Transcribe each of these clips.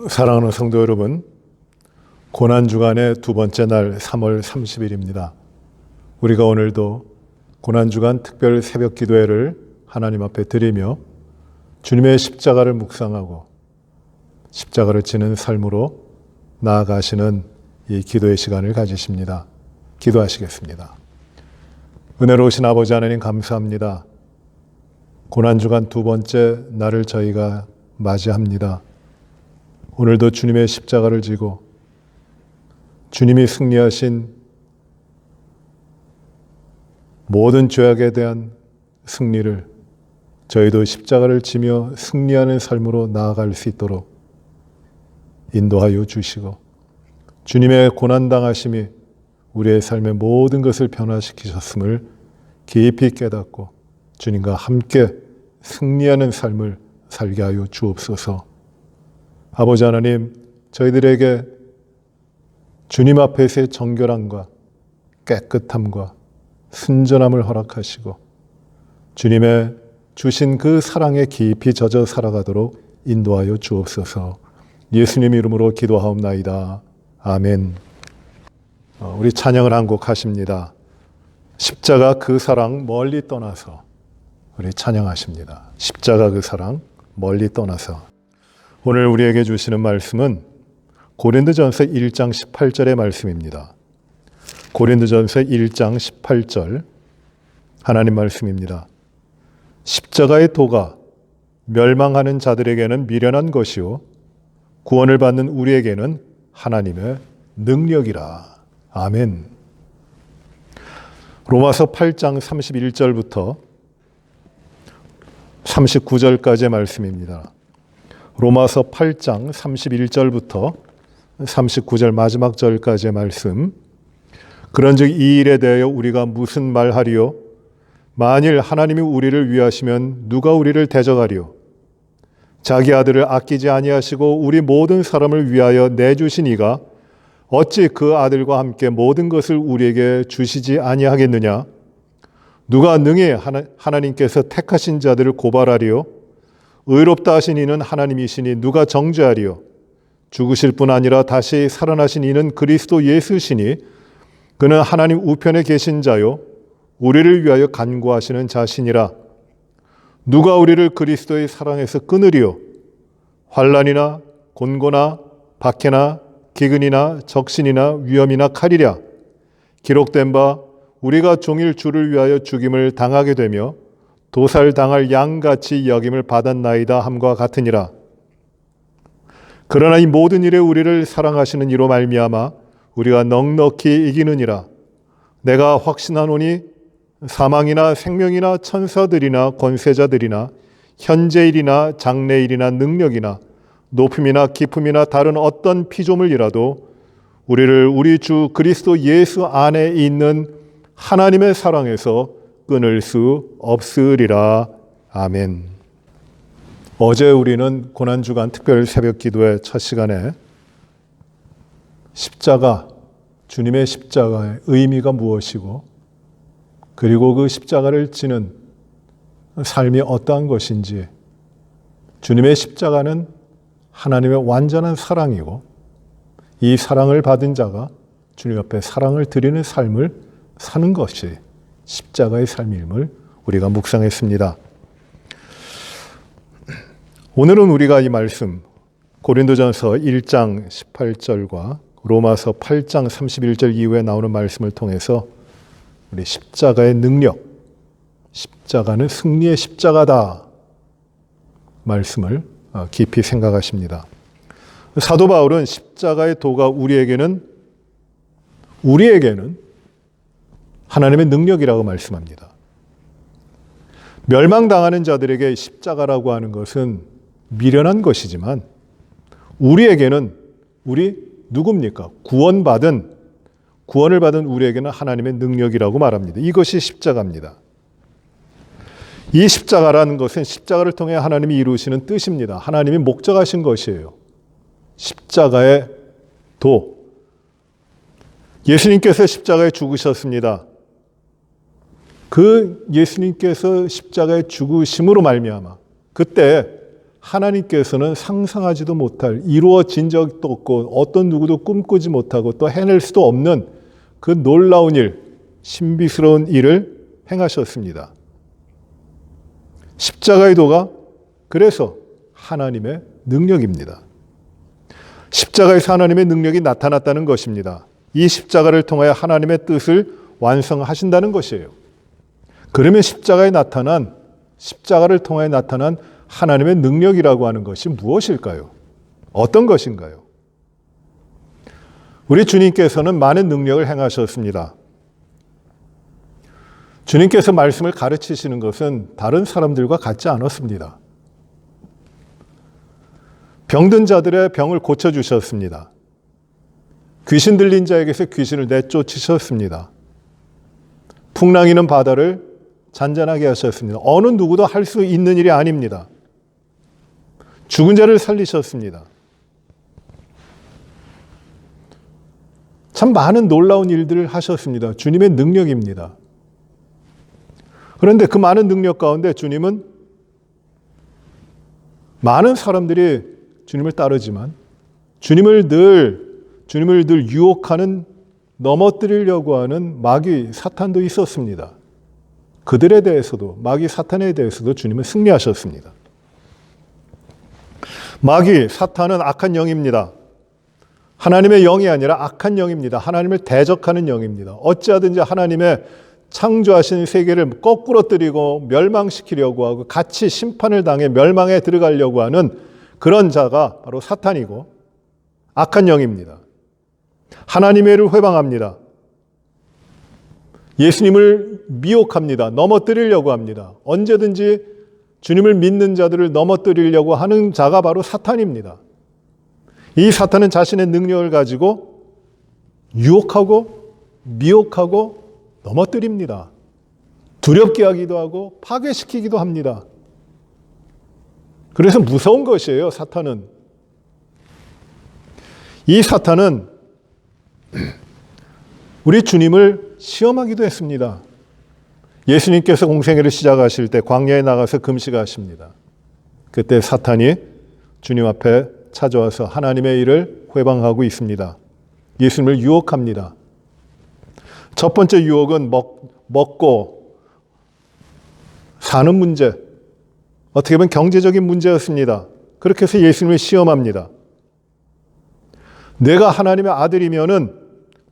사랑하는 성도 여러분, 고난주간의 두 번째 날 3월 30일입니다. 우리가 오늘도 고난주간 특별 새벽 기도회를 하나님 앞에 드리며 주님의 십자가를 묵상하고 십자가를 지는 삶으로 나아가시는 이 기도의 시간을 가지십니다. 기도하시겠습니다. 은혜로우신 아버지 하나님 감사합니다. 고난주간 두 번째 날을 저희가 맞이합니다. 오늘도 주님의 십자가를 지고 주님이 승리하신 모든 죄악에 대한 승리를 저희도 십자가를 지며 승리하는 삶으로 나아갈 수 있도록 인도하여 주시고 주님의 고난당하심이 우리의 삶의 모든 것을 변화시키셨음을 깊이 깨닫고 주님과 함께 승리하는 삶을 살게 하여 주옵소서. 아버지 하나님, 저희들에게 주님 앞에서의 정결함과 깨끗함과 순전함을 허락하시고 주님의 주신 그 사랑에 깊이 젖어 살아가도록 인도하여 주옵소서. 예수님 이름으로 기도하옵나이다. 아멘. 우리 찬양을 한 곡 하십니다. 십자가 그 사랑 멀리 떠나서. 우리 찬양하십니다. 십자가 그 사랑 멀리 떠나서. 오늘 우리에게 주시는 말씀은 고린도전서 1장 18절의 말씀입니다. 고린도전서 1장 18절 하나님 말씀입니다. 십자가의 도가 멸망하는 자들에게는 미련한 것이요 구원을 받는 우리에게는 하나님의 능력이라. 아멘. 로마서 8장 31절부터 39절까지의 말씀입니다. 로마서 8장 31절부터 39절 마지막 절까지의 말씀. 그런즉 이 일에 대하여 우리가 무슨 말하리요? 만일 하나님이 우리를 위하시면 누가 우리를 대적하리요? 자기 아들을 아끼지 아니하시고 우리 모든 사람을 위하여 내주신 이가 어찌 그 아들과 함께 모든 것을 우리에게 주시지 아니하겠느냐? 누가 능히 하나님께서 택하신 자들을 고발하리요? 의롭다 하신 이는 하나님이시니 누가 정죄하리요? 죽으실 뿐 아니라 다시 살아나신 이는 그리스도 예수시니 그는 하나님 우편에 계신 자요 우리를 위하여 간구하시는 자시니라. 누가 우리를 그리스도의 사랑에서 끊으리요? 환난이나 곤고나 박해나 기근이나 적신이나 위험이나 칼이랴. 기록된 바 우리가 종일 주를 위하여 죽임을 당하게 되며 도살당할 양같이 여김을 받았나이다 함과 같으니라. 그러나 이 모든 일에 우리를 사랑하시는 이로 말미암아 우리가 넉넉히 이기느니라. 내가 확신하노니 사망이나 생명이나 천사들이나 권세자들이나 현재일이나 장래일이나 능력이나 높음이나 깊음이나 다른 어떤 피조물이라도 우리를 우리 주 그리스도 예수 안에 있는 하나님의 사랑에서 끊을 수 없으리라. 아멘. 어제 우리는 고난주간 특별 새벽 기도의 첫 시간에 십자가, 주님의 십자가의 의미가 무엇이고 그리고 그 십자가를 지는 삶이 어떠한 것인지, 주님의 십자가는 하나님의 완전한 사랑이고 이 사랑을 받은 자가 주님 앞에 사랑을 드리는 삶을 사는 것이 십자가의 삶임을 우리가 묵상했습니다. 오늘은 우리가 이 말씀 고린도전서 1장 18절과 로마서 8장 31절 이후에 나오는 말씀을 통해서 우리 십자가의 능력, 십자가는 승리의 십자가다 말씀을 깊이 생각하십니다. 사도 바울은 십자가의 도가 우리에게는 하나님의 능력이라고 말씀합니다. 멸망당하는 자들에게 십자가라고 하는 것은 미련한 것이지만 우리에게는 누굽니까? 구원을 받은 우리에게는 하나님의 능력이라고 말합니다. 이것이 십자가입니다. 이 십자가라는 것은 십자가를 통해 하나님이 이루시는 뜻입니다. 하나님이 목적하신 것이에요. 십자가의 도. 예수님께서 십자가에 죽으셨습니다. 그 예수님께서 십자가에 죽으심으로 말미암아 그때 하나님께서는 상상하지도 못할, 이루어진 적도 없고 어떤 누구도 꿈꾸지 못하고 또 해낼 수도 없는 그 놀라운 일, 신비스러운 일을 행하셨습니다. 십자가의 도가 그래서 하나님의 능력입니다. 십자가에서 하나님의 능력이 나타났다는 것입니다. 이 십자가를 통하여 하나님의 뜻을 완성하신다는 것이에요. 그러면 십자가를 통하여 나타난 하나님의 능력이라고 하는 것이 무엇일까요? 어떤 것인가요? 우리 주님께서는 많은 능력을 행하셨습니다. 주님께서 말씀을 가르치시는 것은 다른 사람들과 같지 않았습니다. 병든 자들의 병을 고쳐주셨습니다. 귀신 들린 자에게서 귀신을 내쫓으셨습니다. 풍랑이는 바다를 잔잔하게 하셨습니다. 어느 누구도 할 수 있는 일이 아닙니다. 죽은 자를 살리셨습니다. 참 많은 놀라운 일들을 하셨습니다. 주님의 능력입니다. 그런데 그 많은 능력 가운데 주님은 많은 사람들이 주님을 따르지만 주님을 늘 유혹하는, 넘어뜨리려고 하는 마귀 사탄도 있었습니다. 그들에 대해서도, 마귀 사탄에 대해서도 주님은 승리하셨습니다. 마귀 사탄은 악한 영입니다. 하나님의 영이 아니라 악한 영입니다. 하나님을 대적하는 영입니다. 어찌하든지 하나님의 창조하신 세계를 거꾸러뜨리고 멸망시키려고 하고 같이 심판을 당해 멸망에 들어가려고 하는 그런 자가 바로 사탄이고 악한 영입니다. 하나님의 일을 회방합니다. 예수님을 미혹합니다. 넘어뜨리려고 합니다. 언제든지 주님을 믿는 자들을 넘어뜨리려고 하는 자가 바로 사탄입니다. 이 사탄은 자신의 능력을 가지고 유혹하고 미혹하고 넘어뜨립니다. 두렵게 하기도 하고 파괴시키기도 합니다. 그래서 무서운 것이에요, 사탄은. 이 사탄은 우리 주님을 시험하기도 했습니다. 예수님께서 공생애를 시작하실 때 광야에 나가서 금식하십니다. 그때 사탄이 주님 앞에 찾아와서 하나님의 일을 회방하고 있습니다. 예수님을 유혹합니다. 첫 번째 유혹은 먹고 사는 문제, 어떻게 보면 경제적인 문제였습니다. 그렇게 해서 예수님을 시험합니다. 내가 하나님의 아들이면은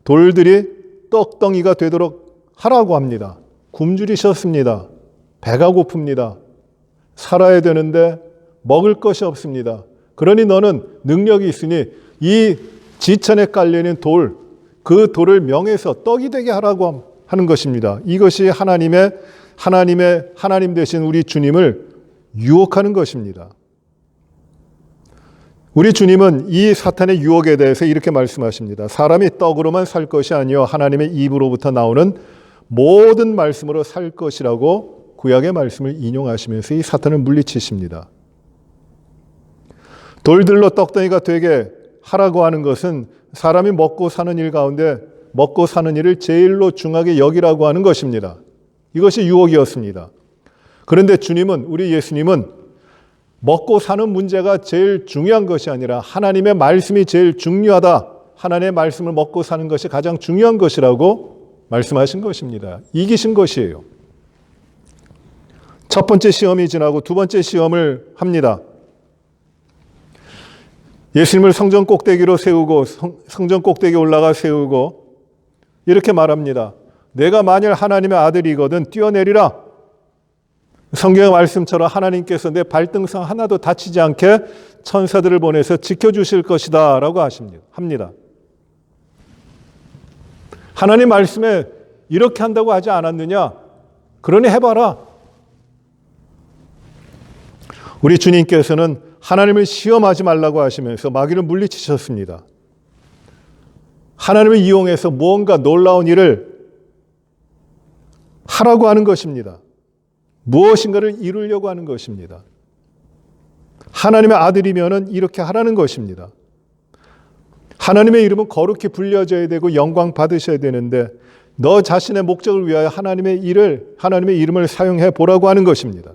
돌들이 떡덩이가 되도록 하라고 합니다. 굶주리셨습니다. 배가 고픕니다. 살아야 되는데 먹을 것이 없습니다. 그러니 너는 능력이 있으니 이 지천에 깔려있는 돌, 그 돌을 명해서 떡이 되게 하라고 하는 것입니다. 이것이 하나님 되신 우리 주님을 유혹하는 것입니다. 우리 주님은 이 사탄의 유혹에 대해서 이렇게 말씀하십니다. 사람이 떡으로만 살 것이 아니요 하나님의 입으로부터 나오는 모든 말씀으로 살 것이라고 구약의 말씀을 인용하시면서 이 사탄을 물리치십니다. 돌들로 떡덩이가 되게 하라고 하는 것은 사람이 먹고 사는 일 가운데 먹고 사는 일을 제일로 중하게 여기라고 하는 것입니다. 이것이 유혹이었습니다. 그런데 우리 예수님은 먹고 사는 문제가 제일 중요한 것이 아니라 하나님의 말씀이 제일 중요하다. 하나님의 말씀을 먹고 사는 것이 가장 중요한 것이라고 말씀하신 것입니다. 이기신 것이에요. 첫 번째 시험이 지나고 두 번째 시험을 합니다. 예수님을 성전 꼭대기로 세우고 성전 꼭대기에 올라가 세우고 이렇게 말합니다. 내가 만일 하나님의 아들이거든 뛰어내리라. 성경의 말씀처럼 하나님께서 내 발등상 하나도 다치지 않게 천사들을 보내서 지켜주실 것이다 라고 합니다. 하나님 말씀에 이렇게 한다고 하지 않았느냐? 그러니 해봐라. 우리 주님께서는 하나님을 시험하지 말라고 하시면서 마귀를 물리치셨습니다. 하나님을 이용해서 무언가 놀라운 일을 하라고 하는 것입니다. 무엇인가를 이루려고 하는 것입니다. 하나님의 아들이면은 이렇게 하라는 것입니다. 하나님의 이름은 거룩히 불려져야 되고 영광 받으셔야 되는데 너 자신의 목적을 위하여 하나님의 이름을 사용해 보라고 하는 것입니다.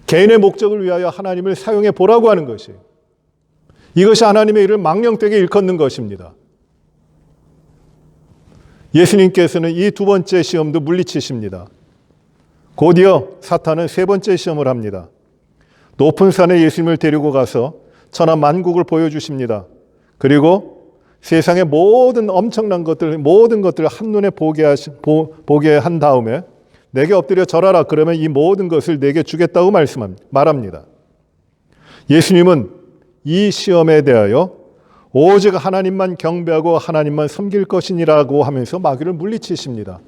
개인의 목적을 위하여 하나님을 사용해 보라고 하는 것이에요. 이것이 하나님의 일을 망령되게 일컫는 것입니다. 예수님께서는 이 두 번째 시험도 물리치십니다. 곧이어 사탄은 세 번째 시험을 합니다. 높은 산에 예수님을 데리고 가서 천하 만국을 보여주십니다. 그리고 세상의 모든 엄청난 것들, 모든 것들을 한눈에 보게 한 다음에 내게 엎드려 절하라. 그러면 이 모든 것을 내게 주겠다고 말합니다. 예수님은 이 시험에 대하여 오직 하나님만 경배하고 하나님만 섬길 것이니라고 하면서 마귀를 물리치십니다.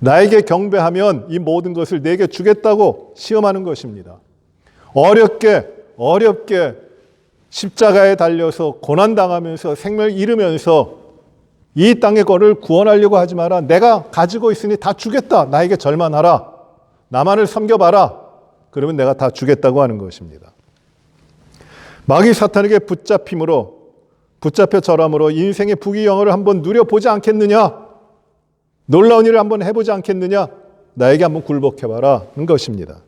나에게 경배하면 이 모든 것을 내게 주겠다고 시험하는 것입니다. 어렵게 십자가에 달려서 고난당하면서 생명을 잃으면서 이 땅의 거를 구원하려고 하지 마라. 내가 가지고 있으니 다 주겠다. 나에게 절만하라. 나만을 섬겨봐라. 그러면 내가 다 주겠다고 하는 것입니다. 마귀 사탄에게 붙잡혀 절함으로 인생의 부귀영화를 한번 누려보지 않겠느냐? 놀라운 일을 한번 해보지 않겠느냐? 나에게 한번 굴복해봐라 는 것입니다.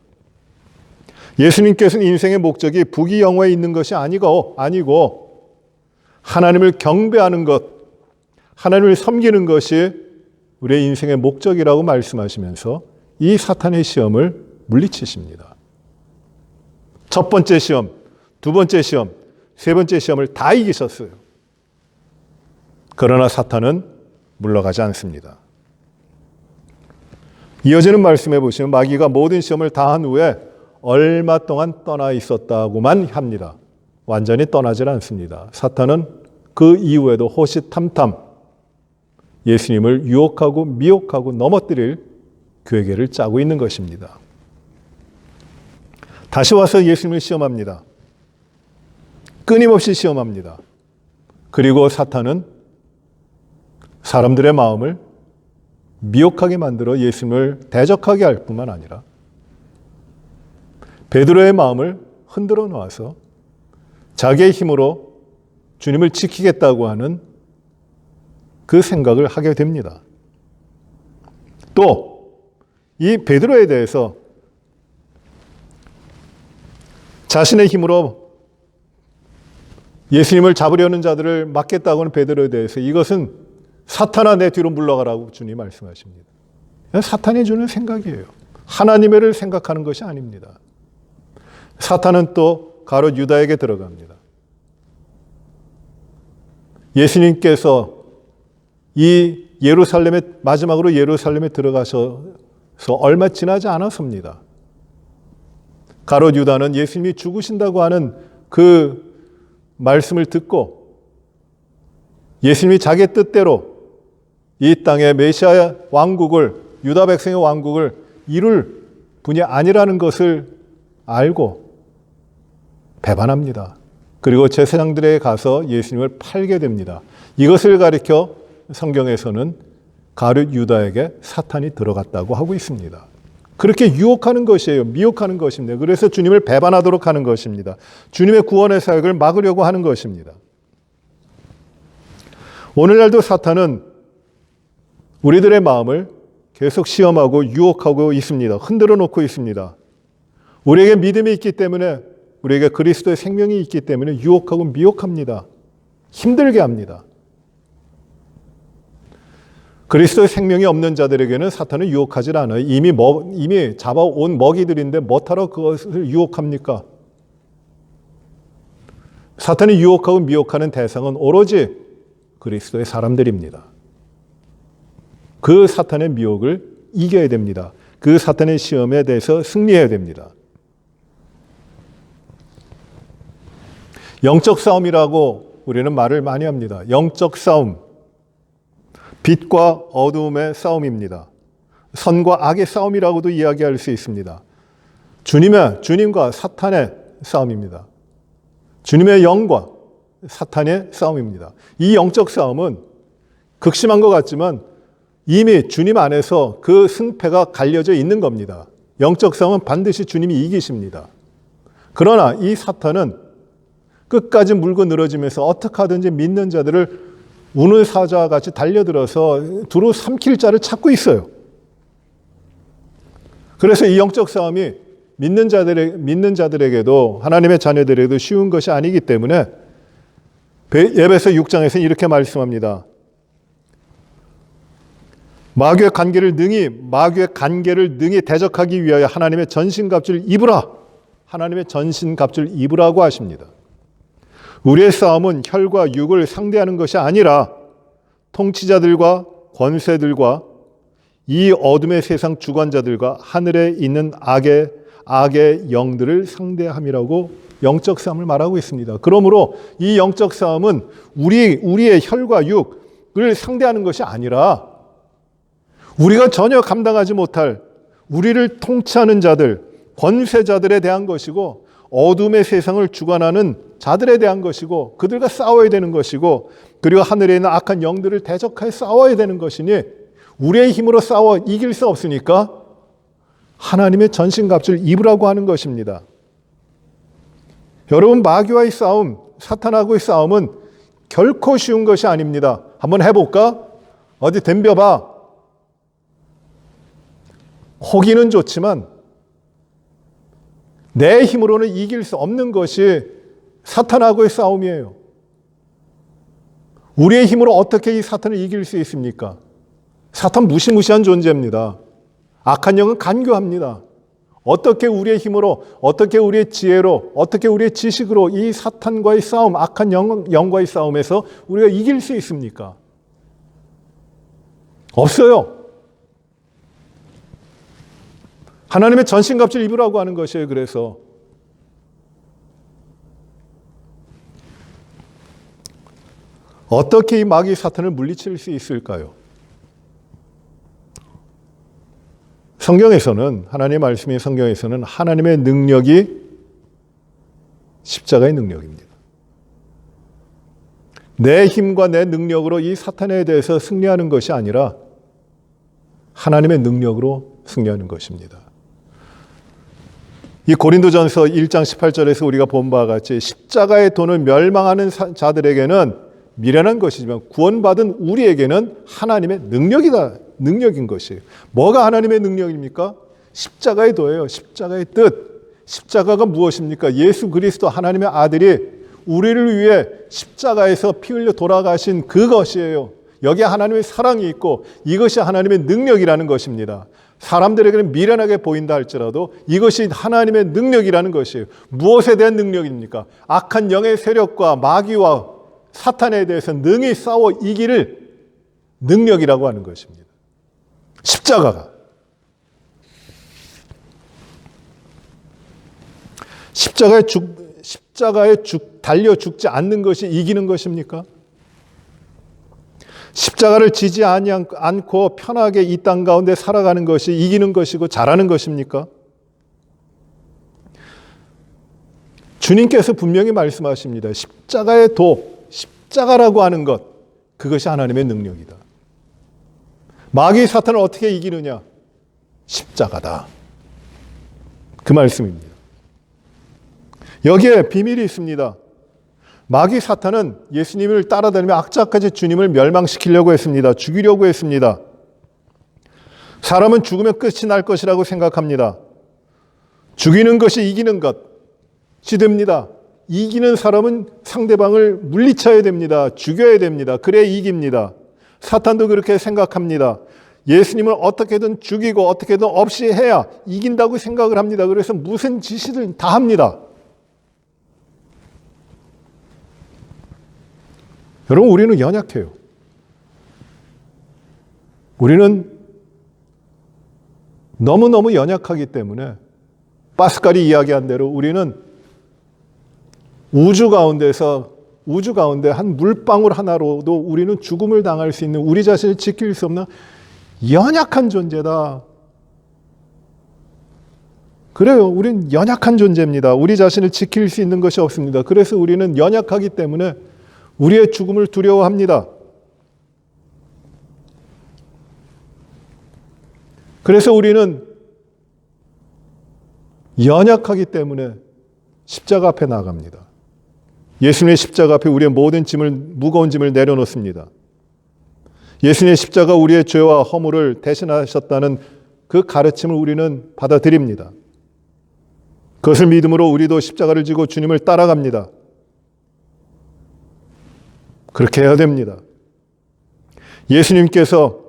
예수님께서는 인생의 목적이 부귀영화에 있는 것이 아니고 하나님을 경배하는 것, 하나님을 섬기는 것이 우리의 인생의 목적이라고 말씀하시면서 이 사탄의 시험을 물리치십니다. 첫 번째 시험, 두 번째 시험, 세 번째 시험을 다 이기셨어요. 그러나 사탄은 물러가지 않습니다. 이어지는 말씀해 보시면 마귀가 모든 시험을 다 한 후에 얼마 동안 떠나 있었다고만 합니다. 완전히 떠나질 않습니다. 사탄은 그 이후에도 호시탐탐 예수님을 유혹하고 미혹하고 넘어뜨릴 계획을 짜고 있는 것입니다. 다시 와서 예수님을 시험합니다. 끊임없이 시험합니다. 그리고 사탄은 사람들의 마음을 미혹하게 만들어 예수님을 대적하게 할 뿐만 아니라 베드로의 마음을 흔들어 놓아서 자기의 힘으로 주님을 지키겠다고 하는 그 생각을 하게 됩니다. 또 이 베드로에 대해서 자신의 힘으로 예수님을 잡으려는 자들을 막겠다고 하는 베드로에 대해서 이것은 사탄아 내 뒤로 물러가라고 주님 말씀하십니다. 사탄이 주는 생각이에요. 하나님의 일을 생각하는 것이 아닙니다. 사탄은 또 가롯 유다에게 들어갑니다. 예수님께서 이 마지막으로 예루살렘에 들어가셔서 얼마 지나지 않았습니다. 가롯 유다는 예수님이 죽으신다고 하는 그 말씀을 듣고 예수님이 자기 뜻대로 이 땅의 메시아 왕국을, 유다 백성의 왕국을 이룰 분이 아니라는 것을 알고 배반합니다. 그리고 제사장들에게 가서 예수님을 팔게 됩니다. 이것을 가리켜 성경에서는 가룟 유다에게 사탄이 들어갔다고 하고 있습니다. 그렇게 유혹하는 것이에요. 미혹하는 것입니다. 그래서 주님을 배반하도록 하는 것입니다. 주님의 구원의 사역을 막으려고 하는 것입니다. 오늘날도 사탄은 우리들의 마음을 계속 시험하고 유혹하고 있습니다. 흔들어 놓고 있습니다. 우리에게 믿음이 있기 때문에, 우리에게 그리스도의 생명이 있기 때문에 유혹하고 미혹합니다. 힘들게 합니다. 그리스도의 생명이 없는 자들에게는 사탄은 유혹하지 않아요. 이미 잡아온 먹이들인데 뭐하러 그것을 유혹합니까? 사탄이 유혹하고 미혹하는 대상은 오로지 그리스도의 사람들입니다. 그 사탄의 미혹을 이겨야 됩니다. 그 사탄의 시험에 대해서 승리해야 됩니다. 영적 싸움이라고 우리는 말을 많이 합니다. 영적 싸움. 빛과 어두움의 싸움입니다. 선과 악의 싸움이라고도 이야기할 수 있습니다. 주님과 사탄의 싸움입니다. 주님의 영과 사탄의 싸움입니다. 이 영적 싸움은 극심한 것 같지만 이미 주님 안에서 그 승패가 갈려져 있는 겁니다. 영적 싸움은 반드시 주님이 이기십니다. 그러나 이 사탄은 끝까지 물고 늘어지면서 어떻게 하든지 믿는 자들을 우는 사자와 같이 달려들어서 두루 삼킬 자를 찾고 있어요. 그래서 이 영적 싸움이 믿는 자들에게도 하나님의 자녀들에게도 쉬운 것이 아니기 때문에 에베소 6장에서는 이렇게 말씀합니다. 마귀의 관계를 능히 대적하기 위하여 하나님의 전신갑주를 입으라. 하나님의 전신갑주를 입으라고 하십니다. 우리의 싸움은 혈과 육을 상대하는 것이 아니라 통치자들과 권세들과 이 어둠의 세상 주관자들과 하늘에 있는 악의 영들을 상대함이라고 영적 싸움을 말하고 있습니다. 그러므로 이 영적 싸움은 우리의 혈과 육을 상대하는 것이 아니라 우리가 전혀 감당하지 못할 우리를 통치하는 자들, 권세자들에 대한 것이고 어둠의 세상을 주관하는 자들에 대한 것이고 그들과 싸워야 되는 것이고 그리고 하늘에 있는 악한 영들을 대적하여 싸워야 되는 것이니 우리의 힘으로 싸워 이길 수 없으니까 하나님의 전신갑주를 입으라고 하는 것입니다. 여러분, 마귀와의 싸움, 사탄하고의 싸움은 결코 쉬운 것이 아닙니다. 한번 해볼까? 어디 덤벼봐. 호기는 좋지만 내 힘으로는 이길 수 없는 것이 사탄하고의 싸움이에요. 우리의 힘으로 어떻게 이 사탄을 이길 수 있습니까? 사탄 무시무시한 존재입니다. 악한 영은 간교합니다. 어떻게 우리의 힘으로, 어떻게 우리의 지혜로, 어떻게 우리의 지식으로 이 사탄과의 싸움, 악한 영과의 싸움에서 우리가 이길 수 있습니까? 없어요. 하나님의 전신갑주를 입으라고 하는 것이에요. 그래서 어떻게 이 마귀 사탄을 물리칠 수 있을까요? 성경에서는, 하나님의 말씀인 성경에서는 하나님의 능력이 십자가의 능력입니다. 내 힘과 내 능력으로 이 사탄에 대해서 승리하는 것이 아니라 하나님의 능력으로 승리하는 것입니다. 이 고린도전서 1장 18절에서 우리가 본 바와 같이 십자가의 도는 멸망하는 자들에게는 미련한 것이지만 구원받은 우리에게는 하나님의 능력인 것이에요. 뭐가 하나님의 능력입니까? 십자가의 도예요. 십자가의 뜻. 십자가가 무엇입니까? 예수 그리스도 하나님의 아들이 우리를 위해 십자가에서 피 흘려 돌아가신 그것이에요. 여기에 하나님의 사랑이 있고 이것이 하나님의 능력이라는 것입니다. 사람들에게는 미련하게 보인다 할지라도 이것이 하나님의 능력이라는 것이에요. 무엇에 대한 능력입니까? 악한 영의 세력과 마귀와 사탄에 대해서 능히 싸워 이기를 능력이라고 하는 것입니다. 십자가가. 십자가에 달려 죽지 않는 것이 이기는 것입니까? 십자가를 지지 않고 편하게 이 땅 가운데 살아가는 것이 이기는 것이고 잘하는 것입니까? 주님께서 분명히 말씀하십니다. 십자가의 도, 십자가라고 하는 것, 그것이 하나님의 능력이다. 마귀 사탄을 어떻게 이기느냐? 십자가다. 그 말씀입니다. 여기에 비밀이 있습니다. 마귀 사탄은 예수님을 따라다니며 악착같이 주님을 멸망시키려고 했습니다. 죽이려고 했습니다. 사람은 죽으면 끝이 날 것이라고 생각합니다. 죽이는 것이 이기는 것이 됩니다. 이기는 사람은 상대방을 물리쳐야 됩니다. 죽여야 됩니다. 그래야 이깁니다. 사탄도 그렇게 생각합니다. 예수님을 어떻게든 죽이고 어떻게든 없이 해야 이긴다고 생각을 합니다. 그래서 무슨 짓이든 다 합니다. 여러분, 우리는 연약해요. 우리는 너무너무 연약하기 때문에 파스칼이 이야기한 대로 우리는 우주 가운데 한 물방울 하나로도 우리는 죽음을 당할 수 있는, 우리 자신을 지킬 수 없는 연약한 존재다. 그래요. 우리는 연약한 존재입니다. 우리 자신을 지킬 수 있는 것이 없습니다. 그래서 우리는 연약하기 때문에 우리의 죽음을 두려워합니다. 그래서 우리는 연약하기 때문에 십자가 앞에 나아갑니다. 예수님의 십자가 앞에 우리의 모든 무거운 짐을 내려놓습니다. 예수님의 십자가 우리의 죄와 허물을 대신하셨다는 그 가르침을 우리는 받아들입니다. 그것을 믿음으로 우리도 십자가를 지고 주님을 따라갑니다. 그렇게 해야 됩니다. 예수님께서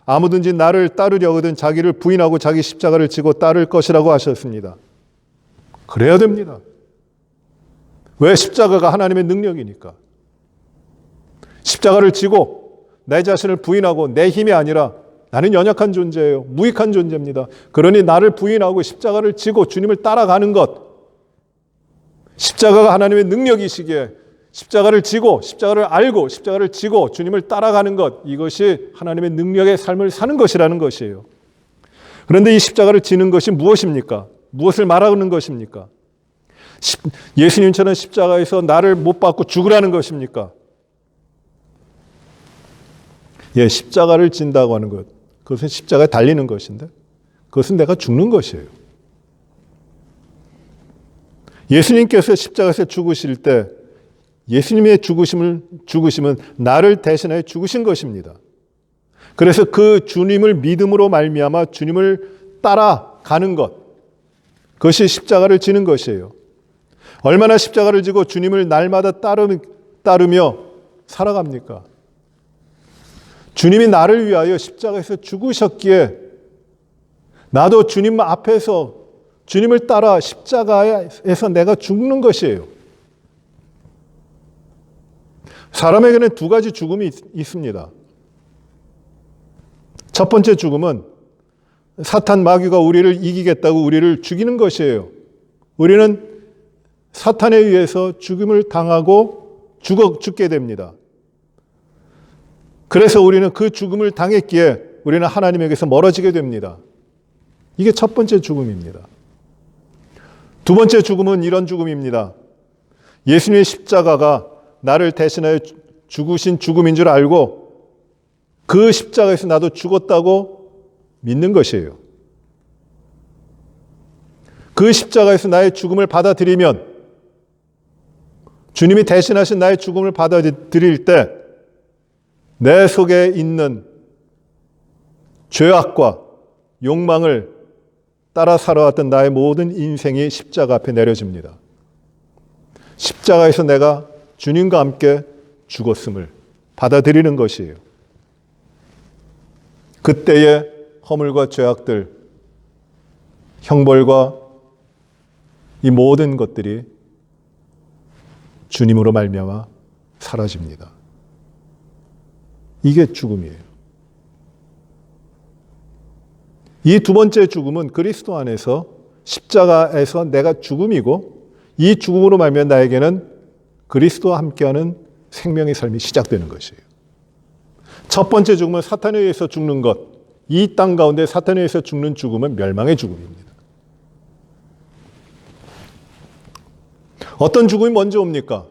아무든지 나를 따르려거든 자기를 부인하고 자기 십자가를 지고 따를 것이라고 하셨습니다. 그래야 됩니다. 왜? 십자가가 하나님의 능력이니까. 십자가를 지고 내 자신을 부인하고 내 힘이 아니라 나는 연약한 존재예요. 무익한 존재입니다. 그러니 나를 부인하고 십자가를 지고 주님을 따라가는 것. 십자가가 하나님의 능력이시기에 십자가를 지고 십자가를 알고 십자가를 지고 주님을 따라가는 것. 이것이 하나님의 능력의 삶을 사는 것이라는 것이에요. 그런데 이 십자가를 지는 것이 무엇입니까? 무엇을 말하는 것입니까? 예수님처럼 십자가에서 나를 못 박고 죽으라는 것입니까? 예, 십자가를 진다고 하는 것. 그것은 십자가에 달리는 것인데 그것은 내가 죽는 것이에요. 예수님께서 십자가에서 죽으실 때 예수님의 죽으심은 나를 대신하여 죽으신 것입니다. 그래서 그 주님을 믿음으로 말미암아 주님을 따라가는 것. 그것이 십자가를 지는 것이에요. 얼마나 십자가를 지고 주님을 날마다 따르며 살아갑니까? 주님이 나를 위하여 십자가에서 죽으셨기에 나도 주님 앞에서 주님을 따라 십자가에서 내가 죽는 것이에요. 사람에게는 두 가지 죽음이 있습니다. 첫 번째 죽음은 사탄 마귀가 우리를 이기겠다고 우리를 죽이는 것이에요. 우리는 사탄에 의해서 죽음을 당하고 죽게 됩니다. 그래서 우리는 그 죽음을 당했기에 우리는 하나님에게서 멀어지게 됩니다. 이게 첫 번째 죽음입니다. 두 번째 죽음은 이런 죽음입니다. 예수님의 십자가가 나를 대신하여 죽으신 죽음인 줄 알고 그 십자가에서 나도 죽었다고 믿는 것이에요. 그 십자가에서 나의 죽음을 받아들이면 주님이 대신하신 나의 죽음을 받아들일 때 내 속에 있는 죄악과 욕망을 따라 살아왔던 나의 모든 인생이 십자가 앞에 내려집니다. 십자가에서 내가 주님과 함께 죽었음을 받아들이는 것이에요. 그때의 허물과 죄악들, 형벌과 이 모든 것들이 주님으로 말미암아 사라집니다. 이게 죽음이에요. 이 두 번째 죽음은 그리스도 안에서 십자가에서 내가 죽음이고 이 죽음으로 말미암아 나에게는 그리스도와 함께하는 생명의 삶이 시작되는 것이에요. 첫 번째 죽음은 사탄에 의해서 죽는 것. 이 땅 가운데 사탄에 의해서 죽는 죽음은 멸망의 죽음입니다. 어떤 죽음이 먼저 옵니까?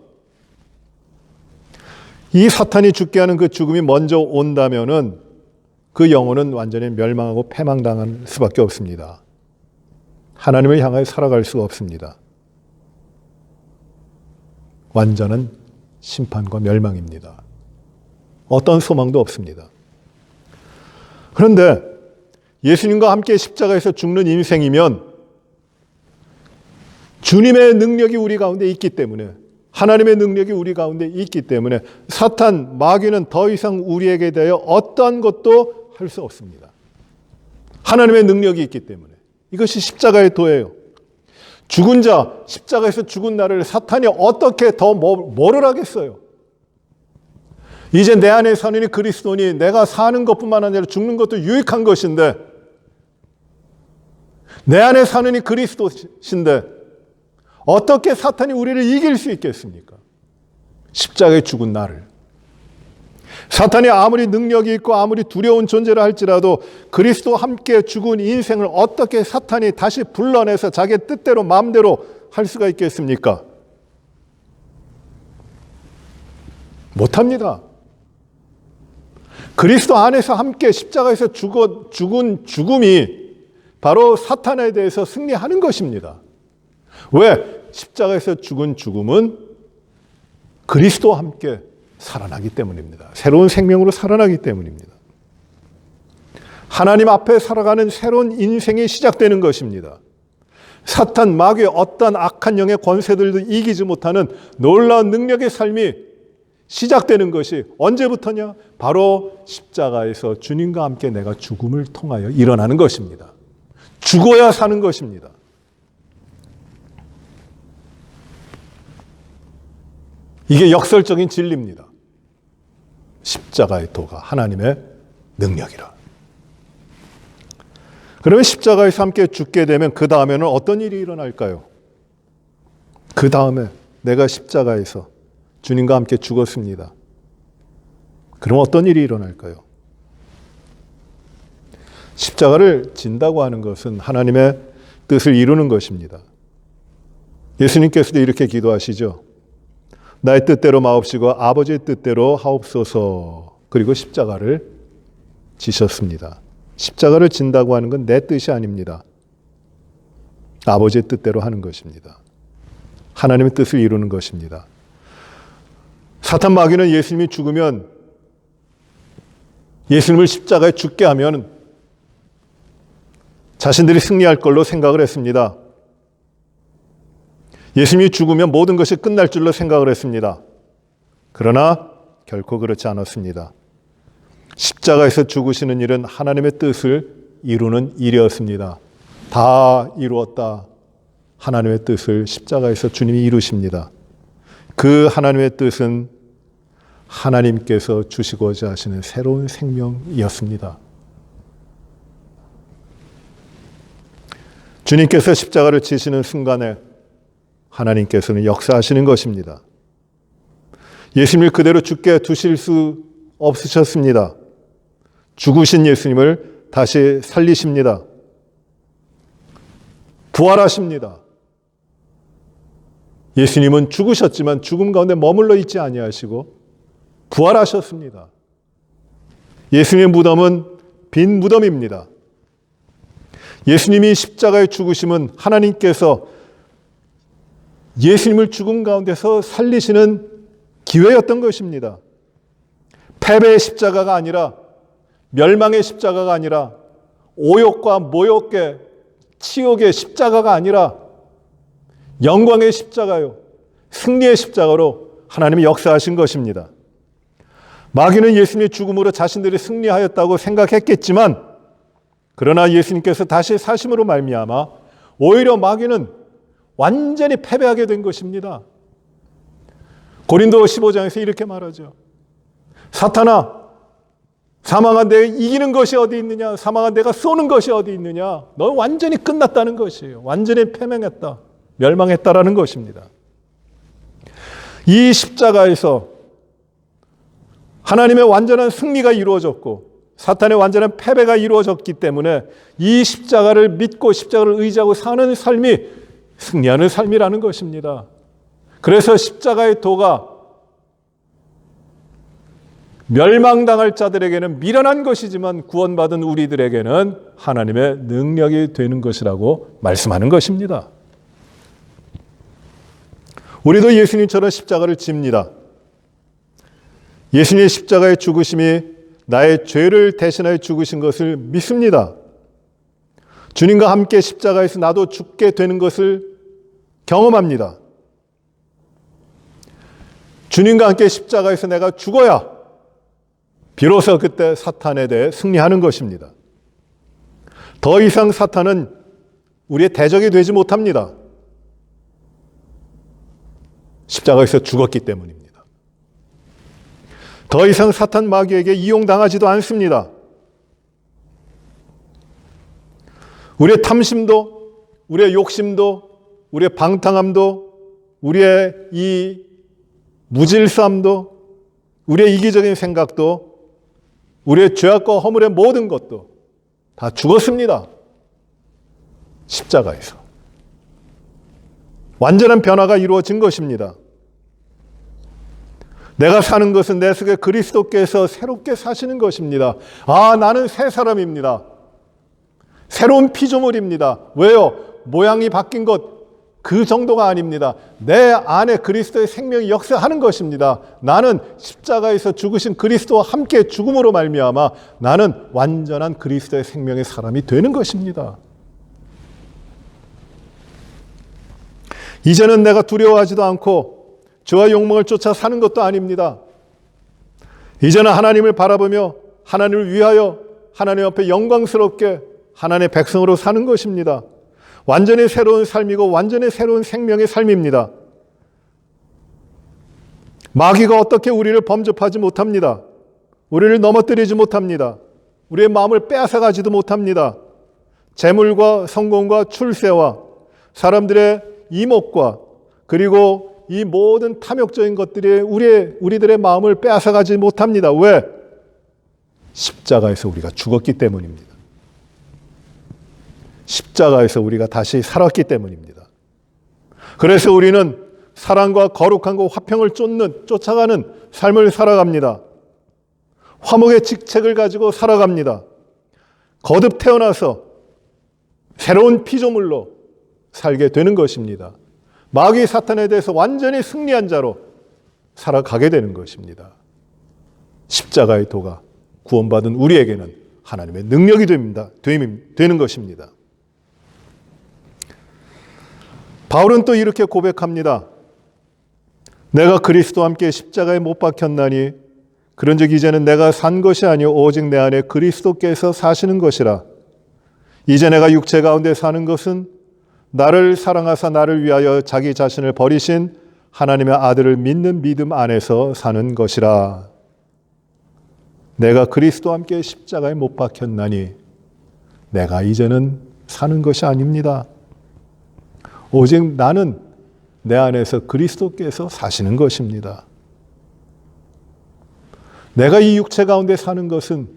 이 사탄이 죽게 하는 그 죽음이 먼저 온다면은 그 영혼은 완전히 멸망하고 패망당할 수밖에 없습니다. 하나님을 향하여 살아갈 수가 없습니다. 완전한 심판과 멸망입니다. 어떤 소망도 없습니다. 그런데 예수님과 함께 십자가에서 죽는 인생이면 주님의 능력이 우리 가운데 있기 때문에 하나님의 능력이 우리 가운데 있기 때문에 사탄, 마귀는 더 이상 우리에게 대하여 어떠한 것도 할 수 없습니다. 하나님의 능력이 있기 때문에. 이것이 십자가의 도예요. 죽은 자, 십자가에서 죽은 나를 사탄이 어떻게 더 뭐를 하겠어요? 이제 내 안에 사느니 그리스도니 내가 사는 것뿐만 아니라 죽는 것도 유익한 것인데 내 안에 사느니 그리스도신데 어떻게 사탄이 우리를 이길 수 있겠습니까? 십자가에 죽은 나를. 사탄이 아무리 능력이 있고 아무리 두려운 존재라 할지라도 그리스도와 함께 죽은 인생을 어떻게 사탄이 다시 불러내서 자기의 뜻대로 마음대로 할 수가 있겠습니까? 못합니다. 그리스도 안에서 함께 십자가에서 죽은 죽음이 바로 사탄에 대해서 승리하는 것입니다. 왜? 십자가에서 죽은 죽음은 그리스도와 함께 살아나기 때문입니다. 새로운 생명으로 살아나기 때문입니다. 하나님 앞에 살아가는 새로운 인생이 시작되는 것입니다. 사탄, 마귀의 어떤 악한 영의 권세들도 이기지 못하는 놀라운 능력의 삶이 시작되는 것이 언제부터냐? 바로 십자가에서 주님과 함께 내가 죽음을 통하여 일어나는 것입니다. 죽어야 사는 것입니다. 이게 역설적인 진리입니다. 십자가의 도가 하나님의 능력이라. 그러면 십자가에서 함께 죽게 되면 그 다음에는 어떤 일이 일어날까요? 그 다음에 내가 십자가에서 주님과 함께 죽었습니다. 그럼 어떤 일이 일어날까요? 십자가를 진다고 하는 것은 하나님의 뜻을 이루는 것입니다. 예수님께서도 이렇게 기도하시죠. 나의 뜻대로 마옵시고 아버지의 뜻대로 하옵소서. 그리고 십자가를 지셨습니다. 십자가를 진다고 하는 건 내 뜻이 아닙니다. 아버지의 뜻대로 하는 것입니다. 하나님의 뜻을 이루는 것입니다. 사탄 마귀는 예수님이 죽으면, 예수님을 십자가에 죽게 하면 자신들이 승리할 걸로 생각을 했습니다. 예수님이 죽으면 모든 것이 끝날 줄로 생각을 했습니다. 그러나 결코 그렇지 않았습니다. 십자가에서 죽으시는 일은 하나님의 뜻을 이루는 일이었습니다. 다 이루었다. 하나님의 뜻을 십자가에서 주님이 이루십니다. 그 하나님의 뜻은 하나님께서 주시고자 하시는 새로운 생명이었습니다. 주님께서 십자가를 지시는 순간에 하나님께서는 역사하시는 것입니다. 예수님을 그대로 죽게 두실 수 없으셨습니다. 죽으신 예수님을 다시 살리십니다. 부활하십니다. 예수님은 죽으셨지만 죽음 가운데 머물러 있지 아니하시고 부활하셨습니다. 예수님의 무덤은 빈 무덤입니다. 예수님이 십자가에 죽으심은 하나님께서 예수님을 죽음 가운데서 살리시는 기회였던 것입니다. 패배의 십자가가 아니라, 멸망의 십자가가 아니라, 오욕과 모욕의 치욕의 십자가가 아니라 영광의 십자가요, 승리의 십자가로 하나님이 역사하신 것입니다. 마귀는 예수님의 죽음으로 자신들이 승리하였다고 생각했겠지만, 그러나 예수님께서 다시 사심으로 말미암아 오히려 마귀는 완전히 패배하게 된 것입니다. 고린도 15장에서 이렇게 말하죠. 사탄아, 사망한 내가 이기는 것이 어디 있느냐? 사망한 내가 쏘는 것이 어디 있느냐? 너 완전히 끝났다는 것이에요. 완전히 패망했다, 멸망했다라는 것입니다. 이 십자가에서 하나님의 완전한 승리가 이루어졌고 사탄의 완전한 패배가 이루어졌기 때문에 이 십자가를 믿고 십자가를 의지하고 사는 삶이 승리하는 삶이라는 것입니다. 그래서 십자가의 도가 멸망당할 자들에게는 미련한 것이지만 구원받은 우리들에게는 하나님의 능력이 되는 것이라고 말씀하는 것입니다. 우리도 예수님처럼 십자가를 집니다. 예수님의 십자가의 죽으심이 나의 죄를 대신하여 죽으신 것을 믿습니다. 주님과 함께 십자가에서 나도 죽게 되는 것을 경험합니다. 주님과 함께 십자가에서 내가 죽어야 비로소 그때 사탄에 대해 승리하는 것입니다. 더 이상 사탄은 우리의 대적이 되지 못합니다. 십자가에서 죽었기 때문입니다. 더 이상 사탄 마귀에게 이용당하지도 않습니다. 우리의 탐심도, 우리의 욕심도, 우리의 방탕함도, 우리의 이 무질서함도, 우리의 이기적인 생각도, 우리의 죄악과 허물의 모든 것도 다 죽었습니다. 십자가에서. 완전한 변화가 이루어진 것입니다. 내가 사는 것은 내 속에 그리스도께서 새롭게 사시는 것입니다. 아, 나는 새 사람입니다. 새로운 피조물입니다. 왜요? 모양이 바뀐 것 그 정도가 아닙니다. 내 안에 그리스도의 생명이 역사하는 것입니다. 나는 십자가에서 죽으신 그리스도와 함께 죽음으로 말미암아 나는 완전한 그리스도의 생명의 사람이 되는 것입니다. 이제는 내가 두려워하지도 않고 저와 욕망을 쫓아 사는 것도 아닙니다. 이제는 하나님을 바라보며 하나님을 위하여 하나님 앞에 영광스럽게 하나님의 백성으로 사는 것입니다. 완전히 새로운 삶이고 완전히 새로운 생명의 삶입니다. 마귀가 어떻게 우리를 범접하지 못합니다. 우리를 넘어뜨리지 못합니다. 우리의 마음을 빼앗아가지도 못합니다. 재물과 성공과 출세와 사람들의 이목과 그리고 이 모든 탐욕적인 것들이 우리들의 마음을 빼앗아가지 못합니다. 왜? 십자가에서 우리가 죽었기 때문입니다. 십자가에서 우리가 다시 살았기 때문입니다. 그래서 우리는 사랑과 거룩함과 화평을 쫓아가는 삶을 살아갑니다. 화목의 직책을 가지고 살아갑니다. 거듭 태어나서 새로운 피조물로 살게 되는 것입니다. 마귀 사탄에 대해서 완전히 승리한 자로 살아가게 되는 것입니다. 십자가의 도가 구원받은 우리에게는 하나님의 능력이 되는 것입니다. 바울은 또 이렇게 고백합니다. 내가 그리스도와 함께 십자가에 못 박혔나니 그런즉 이제는 내가 산 것이 아니요 오직 내 안에 그리스도께서 사시는 것이라. 이제 내가 육체 가운데 사는 것은 나를 사랑하사 나를 위하여 자기 자신을 버리신 하나님의 아들을 믿는 믿음 안에서 사는 것이라. 내가 그리스도와 함께 십자가에 못 박혔나니 내가 이제는 사는 것이 아닙니다. 오직 나는 내 안에서 그리스도께서 사시는 것입니다. 내가 이 육체 가운데 사는 것은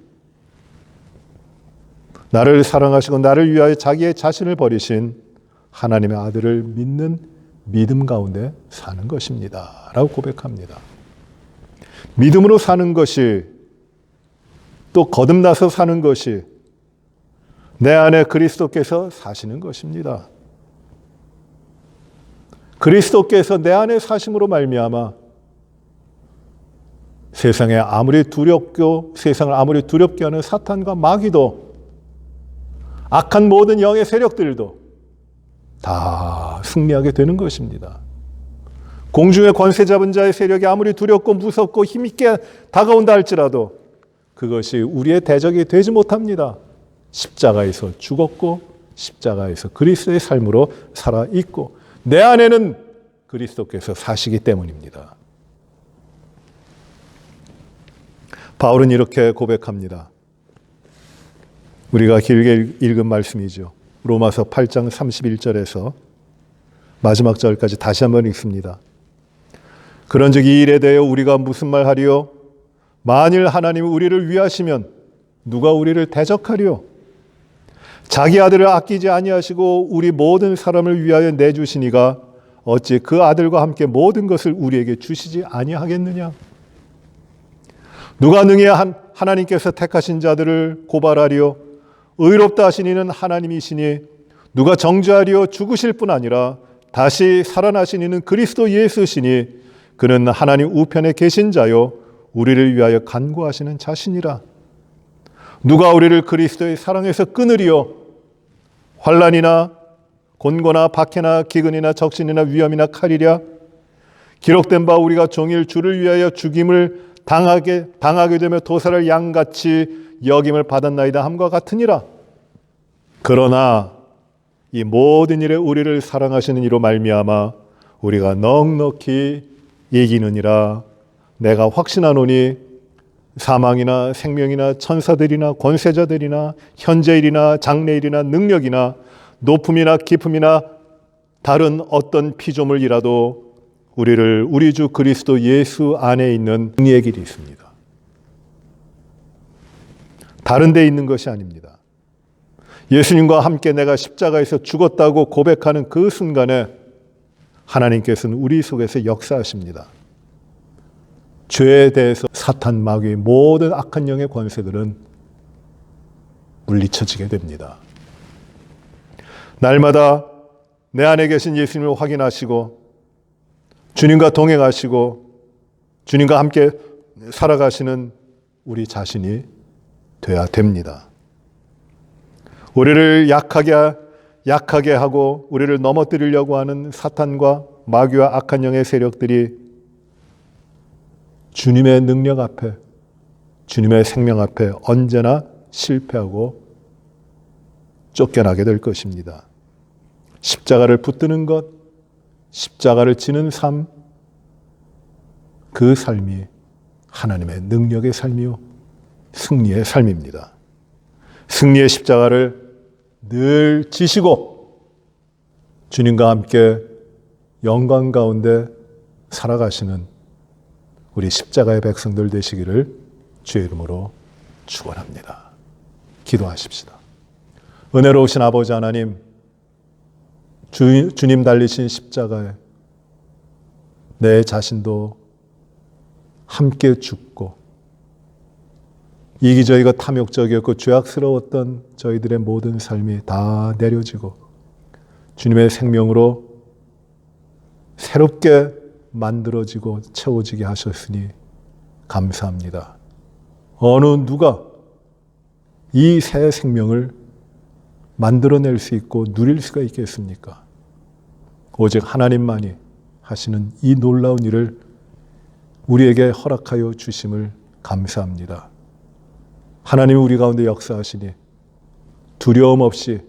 나를 사랑하시고 나를 위하여 자기의 자신을 버리신 하나님의 아들을 믿는 믿음 가운데 사는 것입니다. 라고 고백합니다. 믿음으로 사는 것이 또 거듭나서 사는 것이 내 안에 그리스도께서 사시는 것입니다. 그리스도께서 내 안에 사심으로 말미암아 세상을 아무리 두렵게 하는 사탄과 마귀도 악한 모든 영의 세력들도 다 승리하게 되는 것입니다. 공중의 권세 잡은 자의 세력이 아무리 두렵고 무섭고 힘있게 다가온다 할지라도 그것이 우리의 대적이 되지 못합니다. 십자가에서 죽었고 십자가에서 그리스도의 삶으로 살아있고 내 안에는 그리스도께서 사시기 때문입니다. 바울은 이렇게 고백합니다. 우리가 길게 읽은 말씀이죠. 로마서 8장 31절에서 마지막 절까지 다시 한번 읽습니다. 그런즉 이 일에 대하여 우리가 무슨 말하리요? 만일 하나님이 우리를 위하시면 누가 우리를 대적하리요? 자기 아들을 아끼지 아니하시고 우리 모든 사람을 위하여 내주시니가 어찌 그 아들과 함께 모든 것을 우리에게 주시지 아니하겠느냐? 누가 능히 하나님께서 택하신 자들을 고발하리요? 의롭다 하신 이는 하나님이시니 누가 정죄하리요? 죽으실 뿐 아니라 다시 살아나신 이는 그리스도 예수시니 그는 하나님 우편에 계신 자요 우리를 위하여 간구하시는 자신이라. 누가 우리를 그리스도의 사랑에서 끊으리요? 환난이나 곤고나 박해나 기근이나 적신이나 위험이나 칼이랴. 기록된 바 우리가 종일 주를 위하여 죽임을 당하게 되며 도살을 양같이 여김을 받았나이다 함과 같으니라. 그러나 이 모든 일에 우리를 사랑하시는 이로 말미암아 우리가 넉넉히 이기느니라. 내가 확신하노니 사망이나 생명이나 천사들이나 권세자들이나 현재일이나 장래일이나 능력이나 높음이나 깊음이나 다른 어떤 피조물이라도 우리를 우리 주 그리스도 예수 안에 있는 승리의 길이 있습니다. 다른 데 있는 것이 아닙니다. 예수님과 함께 내가 십자가에서 죽었다고 고백하는 그 순간에 하나님께서는 우리 속에서 역사하십니다. 죄에 대해서 사탄 마귀의 모든 악한 영의 권세들은 물리쳐지게 됩니다. 날마다 내 안에 계신 예수님을 확인하시고 주님과 동행하시고 주님과 함께 살아가시는 우리 자신이 되어야 됩니다. 우리를 약하게 하고 우리를 넘어뜨리려고 하는 사탄과 마귀와 악한 영의 세력들이 주님의 능력 앞에, 주님의 생명 앞에 언제나 실패하고 쫓겨나게 될 것입니다. 십자가를 붙드는 것, 십자가를 지는 삶, 그 삶이 하나님의 능력의 삶이요, 승리의 삶입니다. 승리의 십자가를 늘 지시고 주님과 함께 영광 가운데 살아가시는 우리 십자가의 백성들 되시기를 주의 이름으로 축원합니다. 기도하십시다. 은혜로우신 아버지 하나님, 주님 달리신 십자가에 내 자신도 함께 죽고 이기적이고 탐욕적이었고 죄악스러웠던 저희들의 모든 삶이 다 내려지고 주님의 생명으로 새롭게 만들어지고 채워지게 하셨으니 감사합니다. 어느 누가 이 새 생명을 만들어낼 수 있고 누릴 수가 있겠습니까? 오직 하나님만이 하시는 이 놀라운 일을 우리에게 허락하여 주심을 감사합니다. 하나님이 우리 가운데 역사하시니 두려움 없이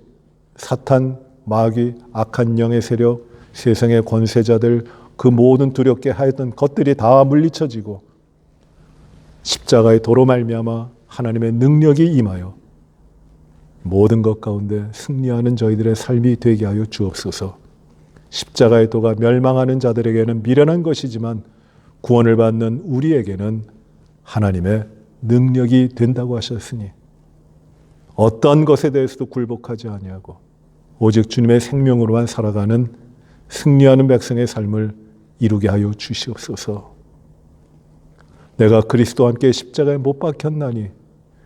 사탄, 마귀, 악한 영의 세력, 세상의 권세자들 그 모든 두렵게 하였던 것들이 다 물리쳐지고 십자가의 도로 말미암아 하나님의 능력이 임하여 모든 것 가운데 승리하는 저희들의 삶이 되게 하여 주옵소서. 십자가의 도가 멸망하는 자들에게는 미련한 것이지만 구원을 받는 우리에게는 하나님의 능력이 된다고 하셨으니 어떤 것에 대해서도 굴복하지 아니하고 오직 주님의 생명으로만 살아가는 승리하는 백성의 삶을 이루게 하여 주시옵소서. 내가 그리스도와 함께 십자가에 못 박혔나니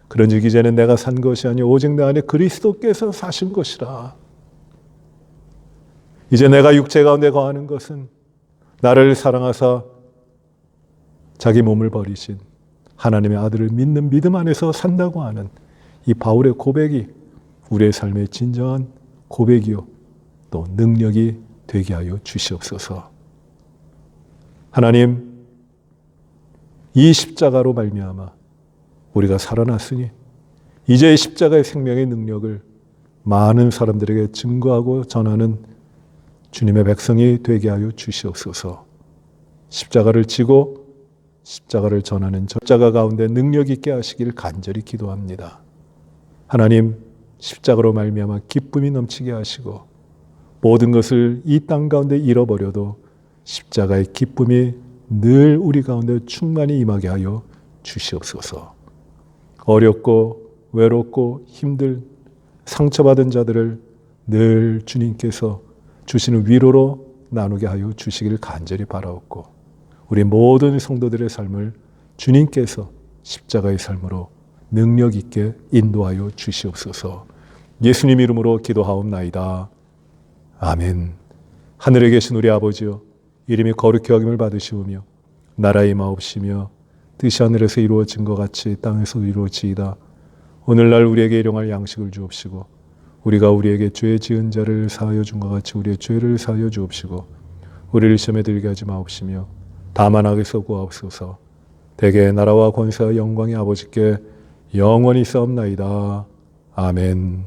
그런즉 이제는 내가 산 것이 아니요 오직 내 안에 그리스도께서 사신 것이라. 이제 내가 육체 가운데 거하는 것은 나를 사랑하사 자기 몸을 버리신 하나님의 아들을 믿는 믿음 안에서 산다고 하는 이 바울의 고백이 우리의 삶의 진정한 고백이요 또 능력이 되게 하여 주시옵소서. 하나님, 이 십자가로 말미암아 우리가 살아났으니 이제 십자가의 생명의 능력을 많은 사람들에게 증거하고 전하는 주님의 백성이 되게 하여 주시옵소서. 십자가를 지고 십자가를 전하는 십자가 가운데 능력 있게 하시길 간절히 기도합니다. 하나님, 십자가로 말미암아 기쁨이 넘치게 하시고 모든 것을 이 땅 가운데 잃어버려도 십자가의 기쁨이 늘 우리 가운데 충만히 임하게 하여 주시옵소서. 어렵고 외롭고 힘든 상처받은 자들을 늘 주님께서 주시는 위로로 나누게 하여 주시기를 간절히 바라옵고 우리 모든 성도들의 삶을 주님께서 십자가의 삶으로 능력 있게 인도하여 주시옵소서. 예수님 이름으로 기도하옵나이다. 아멘. 하늘에 계신 우리 아버지여, 이름이 거룩히 여김을 받으시오며 나라의 임하옵시며 뜻이 하늘에서 이루어진 것 같이 땅에서도 이루어지이다. 오늘날 우리에게 일용할 양식을 주옵시고 우리가 우리에게 죄 지은 자를 사하여 준 것 같이 우리의 죄를 사하여 주옵시고 우리를 시험에 들게 하지 마옵시며 다만 악에서 구하옵소서. 대개 나라와 권세와 영광이 아버지께 영원히 싸움나이다. 아멘.